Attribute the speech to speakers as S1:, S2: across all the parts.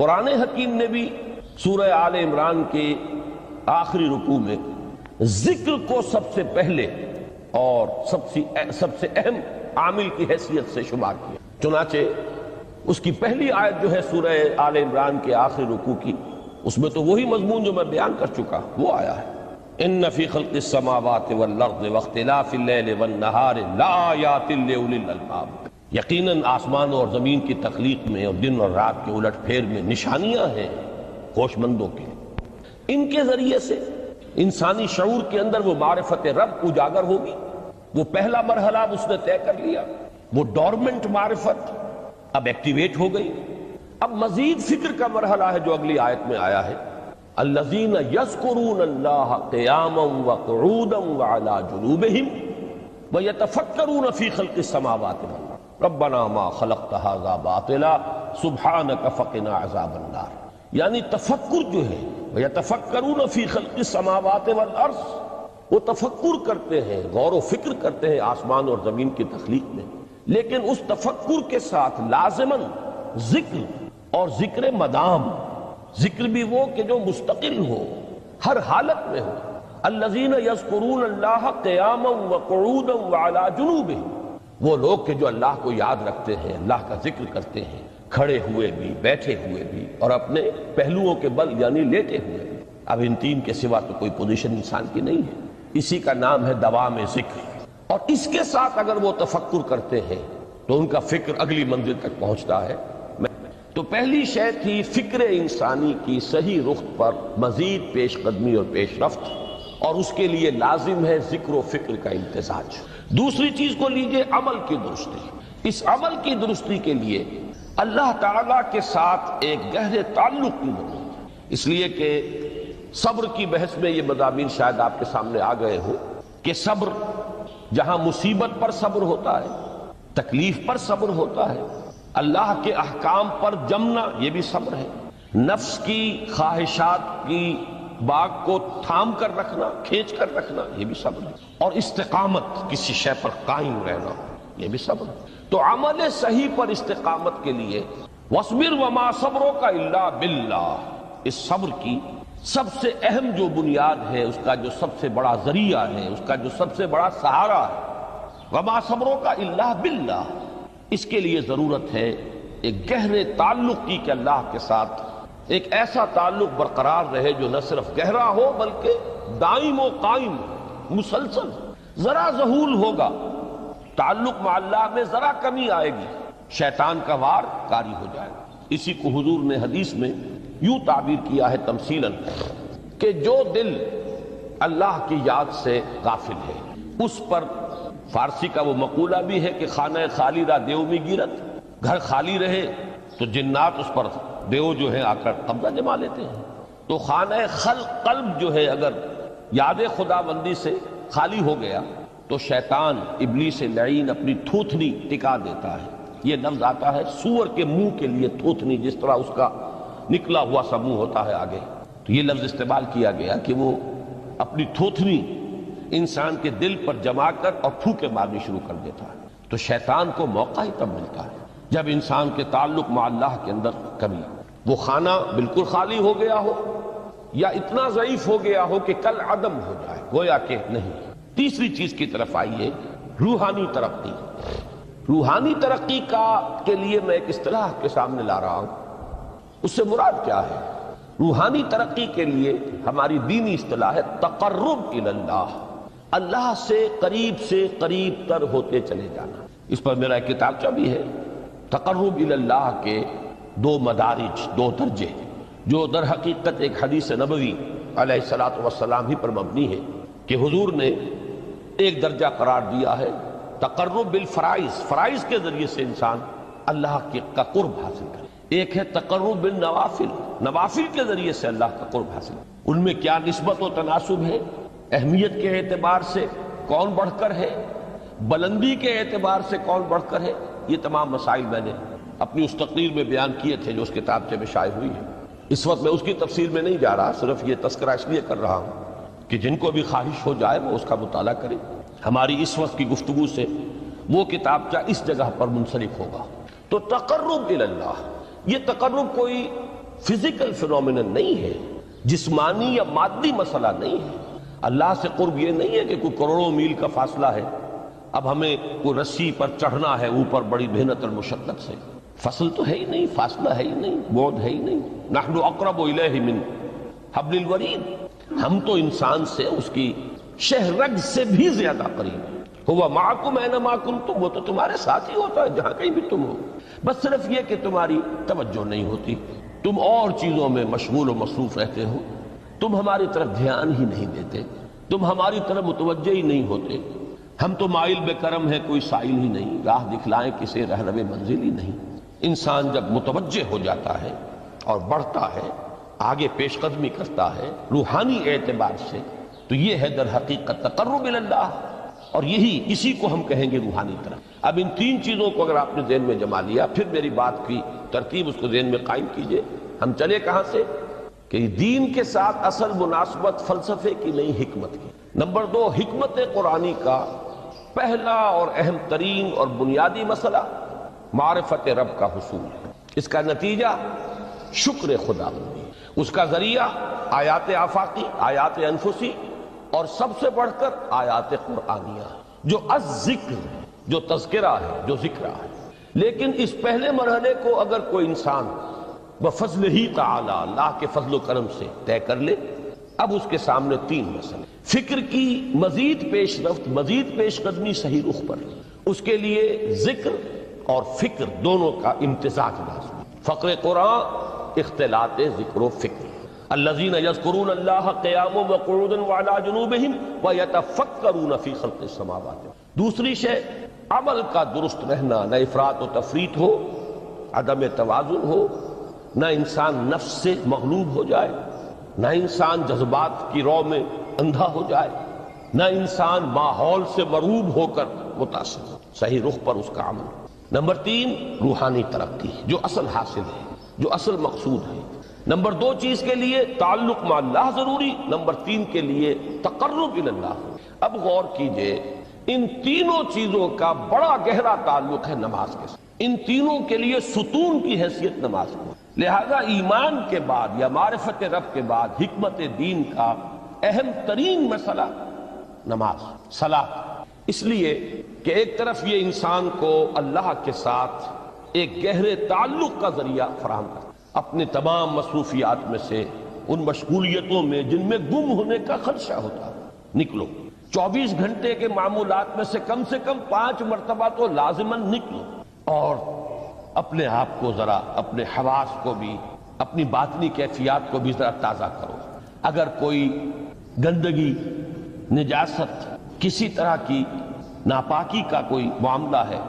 S1: قرآن حکیم نے بھی سورہ آل عمران کے آخری رکوع میں ذکر کو سب سے پہلے اور سب سے اہم عامل کی حیثیت سے شمار کیا۔ چنانچہ اس کی پہلی آیت جو ہے سورہ آل عمران کے آخری رکوع کی، اس میں تو وہی مضمون جو میں بیان کر چکا وہ آیا ہے، ان فی خلق السماوات والارض واختلاف اللیل والنہار لآیات لأولی الالباب، یقیناً آسمان اور زمین کی تخلیق میں اور دن اور رات کے الٹ پھیر میں نشانیاں ہیں ہوش مندوں کے۔ ان کے ذریعے سے انسانی شعور کے اندر وہ معرفت رب اجاگر ہوگی۔ وہ پہلا مرحلہ اب اس نے طے کر لیا، وہ ڈورمنٹ معرفت اب ایکٹیویٹ ہو گئی۔ اب مزید فکر کا مرحلہ ہے جو اگلی آیت میں آیا ہے، الذین یذکرون اللہ قیاما وقعودا وعلی جنوبہم ویتفکرون فی خلق السماوات والارض ربنا ما خلقت ھذا باطلا سبحانک فقنا عذاب النار۔ یعنی تفکر جو ہے ویتفکرون فی خلق السماوات والارض، وہ تفکر کرتے ہیں، غور و فکر کرتے ہیں آسمان اور زمین کی تخلیق میں، لیکن اس تفکر کے ساتھ لازماً ذکر اور ذکر مدام، ذکر بھی وہ کہ جو مستقل ہو، ہر حالت میں ہو۔ الذین یذکرون اللہ قیاما وقعودا وعلی جنوبہم، وہ لوگ کہ جو اللہ کو یاد رکھتے ہیں، اللہ کا ذکر کرتے ہیں، کھڑے ہوئے بھی، بیٹھے ہوئے بھی، اور اپنے پہلوؤں کے بل یعنی لیٹے ہوئے بھی۔ اب ان تین کے سوا تو کوئی پوزیشن انسان کی نہیں ہے، اسی کا نام ہے دوام ذکر۔ اور اس کے ساتھ اگر وہ تفکر کرتے ہیں تو ان کا فکر اگلی منزل تک پہنچتا ہے۔ تو پہلی شے تھی فکر انسانی کی صحیح رخ پر مزید پیش قدمی اور پیش رفت، اور اس کے لیے لازم ہے ذکر و فکر کا امتزاج۔ دوسری چیز کو لیجئے عمل کی درستی۔ اس عمل کی درستی کے لیے اللہ تعالیٰ کے ساتھ ایک گہرے تعلق کی ضرورت ہے، اس لیے کہ صبر کی بحث میں یہ مضامین شاید آپ کے سامنے آ گئے ہو کہ صبر جہاں مصیبت پر صبر ہوتا ہے، تکلیف پر صبر ہوتا ہے، اللہ کے احکام پر جمنا یہ بھی صبر ہے، نفس کی خواہشات کی باغ کو تھام کر رکھنا، کھینچ کر رکھنا یہ بھی صبر ہے، اور استقامت کسی شے پر قائم رہنا یہ بھی صبر ہے۔ تو عمل صحیح پر استقامت کے لیے وَاصْبِرْ وَمَا صَبْرُكَ إِلَّا بِاللَّهِ، اس صبر کی سب سے اہم جو بنیاد ہے، اس کا جو سب سے بڑا ذریعہ ہے، اس کا جو سب سے بڑا سہارا ہے، وَمَا صَبْرُكَ إِلَّا بِاللَّهِ، اس کے لیے ضرورت ہے ایک گہرے تعلق کی کہ اللہ کے ساتھ ایک ایسا تعلق برقرار رہے جو نہ صرف گہرا ہو بلکہ دائم و قائم، مسلسل۔ ذرا ذہول ہوگا تعلق مع اللہ میں، ذرا کمی آئے گی، شیطان کا وار کاری ہو جائے گا۔ اسی کو حضور نے حدیث میں یوں تعبیر کیا ہے تمثیلاً کہ جو دل اللہ کی یاد سے غافل ہے اس پر، فارسی کا وہ مقولہ بھی ہے کہ خانہ خالی را دیو میں گیرت، گھر خالی رہے تو جنات اس پر دیو جو ہے آ کر قبضہ جما لیتے ہیں۔ تو خانہ قلب جو ہے اگر یاد خدا بندی سے خالی ہو گیا تو شیطان ابلیس لعین اپنی تھوتنی ٹکا دیتا ہے۔ یہ لفظ آتا ہے سور کے منہ کے لیے تھوتنی، جس طرح اس کا نکلا ہوا سا منہ ہوتا ہے آگے، تو یہ لفظ استعمال کیا گیا کہ وہ اپنی تھوتنی انسان کے دل پر جما کر اور پھوکے مارنی شروع کر دیتا ہے۔ تو شیطان کو موقع ہی تب ملتا ہے جب انسان کے تعلق مع اللہ کے اندر کمی، وہ خانہ بالکل خالی ہو گیا ہو یا اتنا ضعیف ہو گیا ہو کہ کل عدم ہو جائے، گویا کہ نہیں۔ تیسری چیز کی طرف آئیے، روحانی ترقی۔ روحانی ترقی کے لیے میں ایک اصطلاح کے سامنے لا رہا ہوں، اس سے مراد کیا ہے؟ روحانی ترقی کے لیے ہماری دینی اصطلاح ہے تقرب الی اللہ، اللہ سے قریب تر ہوتے چلے جانا۔ اس پر میرا ایک کتابچہ بھی ہے، تقرب الی اللہ کے دو مدارج، دو درجے، جو در حقیقت ایک حدیث نبوی علیہ الصلوۃ والسلام ہی پر مبنی ہے کہ حضور نے ایک درجہ قرار دیا ہے تقرب بالفرائض، فرائض کے ذریعے سے انسان اللہ کا قرب حاصل کرے۔ ایک ہے تقرب بالنوافل، نوافل کے ذریعے سے اللہ کا قرب حاصل کرے۔ ان میں کیا نسبت و تناسب ہے، اہمیت کے اعتبار سے کون بڑھ کر ہے، بلندی کے اعتبار سے کون بڑھ کر ہے، یہ تمام مسائل میں نے اپنی اس تقریر میں بیان کیے تھے جو اس کتابچے میں شائع ہوئی ہے۔ اس وقت میں اس کی تفصیل میں نہیں جا رہا، صرف یہ تذکرہ اس لیے کر رہا ہوں کہ جن کو بھی خواہش ہو جائے وہ اس کا مطالعہ کرے۔ ہماری اس وقت کی گفتگو سے وہ کتابچہ اس جگہ پر منسلک ہوگا۔ تو تقرب الی اللہ، یہ تقرب کوئی فزیکل فینومینن نہیں ہے، جسمانی یا مادی مسئلہ نہیں ہے۔ اللہ سے قرب یہ نہیں ہے کہ کوئی کروڑوں میل کا فاصلہ ہے، اب ہمیں کوئی رسی پر چڑھنا ہے اوپر بڑی محنت اور مشقت سے۔ فصل تو ہے ہی نہیں، فاصلہ ہے ہی نہیں، بعد ہے ہی نہیں۔ نحن اقرب الیہ من حبل الورید، ہم تو انسان سے اس کی شہرگ سے بھی زیادہ قریب ہیں۔ ہوا معکم اینما کنتم، وہ تو تمہارے ساتھ ہی ہوتا ہے جہاں کہیں بھی تم ہو، بس صرف یہ کہ تمہاری توجہ نہیں ہوتی، تم اور چیزوں میں مشغول و مصروف رہتے ہو، تم ہماری طرف دھیان ہی نہیں دیتے، تم ہماری طرف متوجہ ہی نہیں ہوتے۔ ہم تو مائل بے کرم ہیں، کوئی سائل ہی نہیں، راہ دکھلائیں کسے رہنم منزل ہی نہیں۔ انسان جب متوجہ ہو جاتا ہے اور بڑھتا ہے، آگے پیش قدمی کرتا ہے روحانی اعتبار سے، تو یہ ہے در حقیقت تقرب اللہ، اور اسی کو ہم کہیں گے روحانی طرف۔ اب ان تین چیزوں کو اگر آپ نے ذہن میں جما لیا، پھر میری بات کی ترتیب اس کو ذہن میں قائم کیجئے۔ ہم چلے کہاں سے؟ کہ دین کے ساتھ اصل مناسبت فلسفے کی نہیں، حکمت کی۔ نمبر 2، حکمت قرآنی کا پہلا اور اہم ترین اور بنیادی مسئلہ معرفت رب کا حصول ہے۔ اس کا نتیجہ شکر خدا ہوگی، اس کا ذریعہ آیات آفاقی، آیات انفسی، اور سب سے بڑھ کر آیات قرآنیہ جو الذکر ہے، جو تذکرہ ہے، جو ذکر ہے۔ لیکن اس پہلے مرحلے کو اگر کوئی انسان بفضل ہی تعالی، اللہ کے فضل و کرم سے طے کر لے، اب اس کے سامنے تین مسئلے، فکر کی مزید پیش رفت، مزید پیش قدمی صحیح رخ پر، اس کے لیے ذکر اور فکر دونوں کا امتزاج لازمی۔ فقر قرآن اختلاط ذکر و فکر۔ الذین یذکرون اللہ قیاما وقعودا وعلی جنوبہم ویتفکرون فی خلق السماوات۔ دوسری شے عمل کا درست رہنا، نہ افراط و تفریط ہو، عدم توازن ہو، نہ انسان نفس سے مغلوب ہو جائے، نہ انسان جذبات کی رو میں اندھا ہو جائے، نہ انسان ماحول سے مرعوب ہو کر متاثر ہو، صحیح رخ پر اس کا عمل۔ نمبر 3، روحانی ترقی، جو اصل حاصل ہے، جو اصل مقصود ہے۔ نمبر 2 چیز کے لیے تعلق مع اللہ ضروری، نمبر 3 کے لیے تقرب الی اللہ۔ اب غور کیجئے، ان تینوں چیزوں کا بڑا گہرا تعلق ہے نماز کے ساتھ، ان تینوں کے لیے ستون کی حیثیت نماز کو۔ لہذا ایمان کے بعد یا معرفت رب کے بعد حکمت دین کا اہم ترین مسئلہ نماز، صلاۃ، اس لیے کہ ایک طرف یہ انسان کو اللہ کے ساتھ ایک گہرے تعلق کا ذریعہ فراہم کرتا ہے، اپنے تمام مصروفیات میں سے، ان مشغولیتوں میں جن میں گم ہونے کا خدشہ ہوتا ہے، نکلو۔ 24 گھنٹے کے معمولات میں سے کم 5 مرتبہ تو لازماً نکلو، اور اپنے آپ کو ذرا، اپنے حواس کو بھی، اپنی باطنی کیفیات کو بھی ذرا تازہ کرو۔ اگر کوئی گندگی، نجاست، کسی طرح کی ناپاکی کا کوئی معاملہ ہے،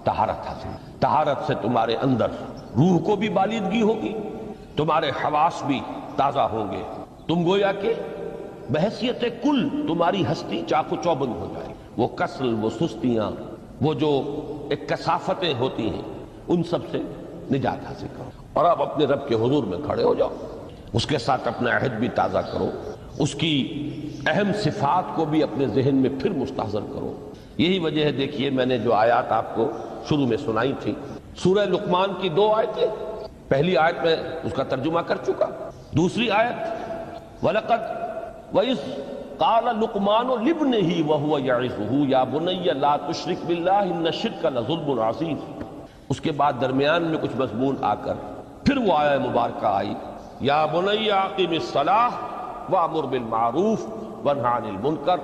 S1: طہارت حاصل۔ طہارت سے تمہارے اندر روح کو بھی بالیدگی ہوگی، تمہارے حواس بھی تازہ ہوں گے، تم گویا کہ بحیثیت کل تمہاری ہستی چاق و چوبند ہو جائے۔ وہ کسل، وہ سستیاں، وہ جو ایک کثافتیں ہوتی ہیں، ان سب سے نجات حاصل کرو، اور اب اپنے رب کے حضور میں کھڑے ہو جاؤ، اس کے ساتھ اپنا عہد بھی تازہ کرو، اس کی اہم صفات کو بھی اپنے ذہن میں پھر مستحضر کرو۔ یہی وجہ ہے، دیکھیے میں نے جو آیات آپ کو شروع میں سنائی تھی، سورہ لقمان کی 2 آیتیں، پہلی آیت میں اس کا ترجمہ کر چکا، دوسری آیت وَلَقَدْ وَإِذْ قَالَ لُقْمَانُ لِابْنِهِ وَهُوَ يَعِظُهُ يَا بُنَيَّ لَا تُشْرِكْ بِاللَّهِ إِنَّ الشِّرْكَ لَظُلْمٌ عَظِيمٌ۔ اس کے بعد درمیان میں کچھ مضمون آ کر پھر وہ آیہ مبارکہ آئی، یا بنی اقم الصلاۃ وامر بالمعروف وانہی عن المنکر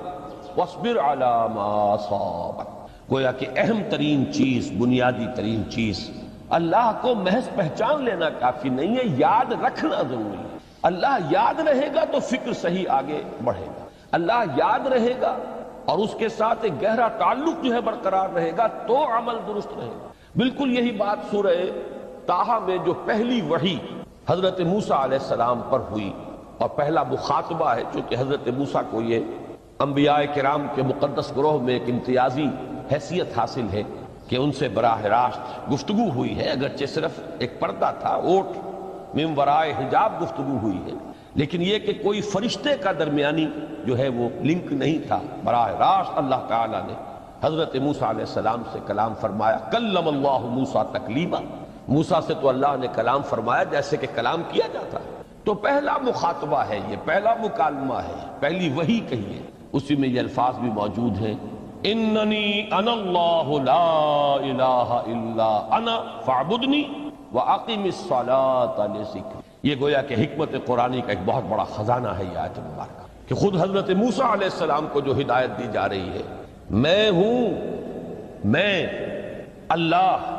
S1: واصبر علی ما اصابک۔ گویا کہ اہم ترین چیز، بنیادی ترین چیز، اللہ کو محض پہچان لینا کافی نہیں ہے، یاد رکھنا ضروری ہے۔ اللہ یاد رہے گا تو فکر صحیح آگے بڑھے گا، اللہ یاد رہے گا اور اس کے ساتھ ایک گہرا تعلق جو ہے برقرار رہے گا تو عمل درست رہے گا۔ بالکل یہی بات سورہ طٰہٰ میں جو پہلی وحی حضرت موسیٰ علیہ السلام پر ہوئی، اور پہلا مخاطبہ ہے، چونکہ حضرت موسیٰ کو یہ انبیاء کرام کے مقدس گروہ میں ایک امتیازی حیثیت حاصل ہے کہ ان سے براہ راست گفتگو ہوئی ہے، اگرچہ صرف ایک پردہ تھا، اوٹ من ورائے حجاب گفتگو ہوئی ہے، لیکن یہ کہ کوئی فرشتے کا درمیانی جو ہے وہ لنک نہیں تھا، براہ راست اللہ تعالیٰ نے حضرت موسیٰ علیہ السلام سے کلام فرمایا، کلم اللہ موسیٰ تکلیما۔ موسیٰ سے تو اللہ نے کلام فرمایا جیسے کہ کلام کیا جاتا ہے، تو پہلا مخاطبہ ہے، یہ پہلا مکالمہ ہے، پہلی وحی کہی ہے، اسی میں یہ الفاظ بھی موجود ہیں، اننی انا اللہ لا الہ الا انا فاعبدنی واقم الصلاۃ لذکری۔ یہ گویا کہ حکمت قرآنی کا ایک بہت بڑا خزانہ ہے یہ آیت مبارکہ، کہ خود حضرت موسیٰ علیہ السلام کو جو ہدایت دی جا رہی ہے، میں ہوں، میں اللہ،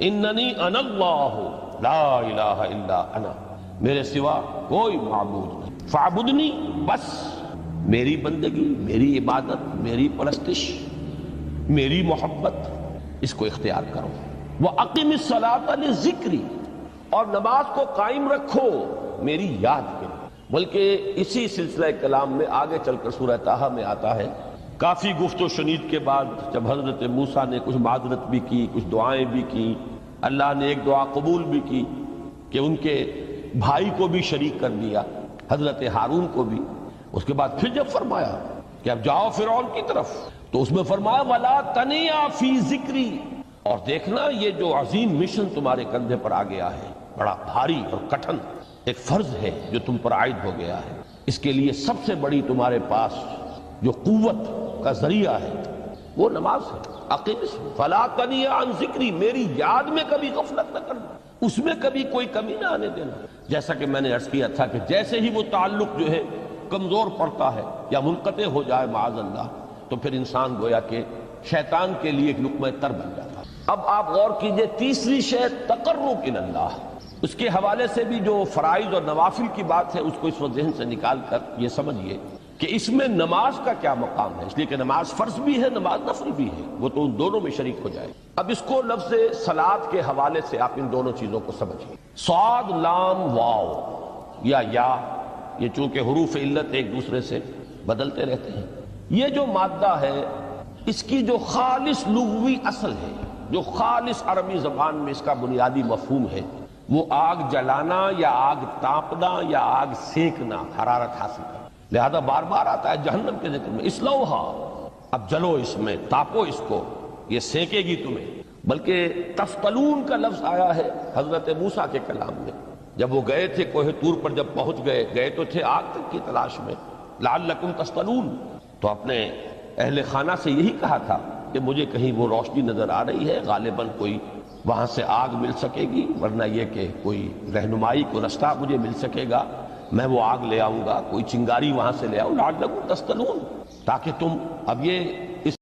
S1: اننی انا اللہ لا الہ الا انا، میرے سوا کوئی معبود نہیں، فاعبدنی، بس میری بندگی، میری عبادت، میری پرستش، میری محبت، اس کو اختیار کرو، وَأَقِمِ الصَّلَاةَ لِذِكْرِي، اور نماز کو قائم رکھو میری یاد کے لیے۔ بلکہ اسی سلسلہ کلام میں آگے چل کر سورہ طٰہٰ میں آتا ہے، کافی گفت و شنید کے بعد جب حضرت موسیٰ نے کچھ معذرت بھی کی، کچھ دعائیں بھی کی، اللہ نے ایک دعا قبول بھی کی کہ ان کے بھائی کو بھی شریک کر دیا، حضرت ہارون کو بھی۔ اس کے بعد پھر جب فرمایا کہ اب جاؤ فرعون کی طرف، تو اس میں فرمایا وَلَا تَنِيَا فِي ذِكْرِي، اور دیکھنا یہ جو عظیم مشن تمہارے کندھے پر آ گیا ہے، بڑا بھاری اور کٹھن ایک فرض ہے جو تم پر عائد ہو گیا ہے، اس کے لیے سب سے بڑی تمہارے پاس جو قوت کا ذریعہ ہے وہ نماز ہے۔ اقیم فلا تنیا عن ذکری، میری یاد میں کبھی غفلت نہ کرنا، اس میں کبھی کوئی کمی نہ آنے دینا۔ جیسا کہ میں نے عرض کیا تھا کہ جیسے ہی وہ تعلق جو ہے کمزور پڑتا ہے یا منقطع ہو جائے معاذ اللہ، تو پھر انسان گویا کہ شیطان کے لیے ایک لقمہ تر بن جاتا ہے۔ اب آپ غور کیجئے، تیسری شے تقرب الی اللہ، اس کے حوالے سے بھی جو فرائض اور نوافل کی بات ہے اس کو اس وقت ذہن سے نکال کر یہ سمجھیے کہ اس میں نماز کا کیا مقام ہے، اس لیے کہ نماز فرض بھی ہے، نماز نفل بھی ہے، وہ تو ان دونوں میں شریک ہو جائے۔ اب اس کو لفظ صلاۃ کے حوالے سے آپ ان دونوں چیزوں کو سمجھیے۔ صاد لام واو یا یہ چونکہ حروف علت ایک دوسرے سے بدلتے رہتے ہیں، یہ جو مادہ ہے اس کی جو خالص لغوی اصل ہے، جو خالص عربی زبان میں اس کا بنیادی مفہوم ہے، وہ آگ جلانا یا آگ تاپنا یا آگ سینکنا، حرارت حاصل کرنا۔ لہذا بار بار آتا ہے جہنم کے ذکر میں اسلوہا، اب جلو اس میں، تاپو اس کو، یہ سینکے گی تمہیں۔ بلکہ تفتلون کا لفظ آیا ہے حضرت موسیٰ کے کلام میں، جب وہ گئے تھے کوہ طور پر، جب پہنچ گئے تو تھے آگ تک کی تلاش میں، لعلکم تفتلون، تو اپنے اہل خانہ سے یہی کہا تھا کہ مجھے کہیں وہ روشنی نظر آ رہی ہے، غالباً کوئی وہاں سے آگ مل سکے گی، ورنہ یہ کہ کوئی رہنمائی کو رستہ مجھے مل سکے گا، میں وہ آگ لے آؤں گا، کوئی چنگاری وہاں سے لے آؤں، لعلکم تفتلون، تاکہ تم، اب یہ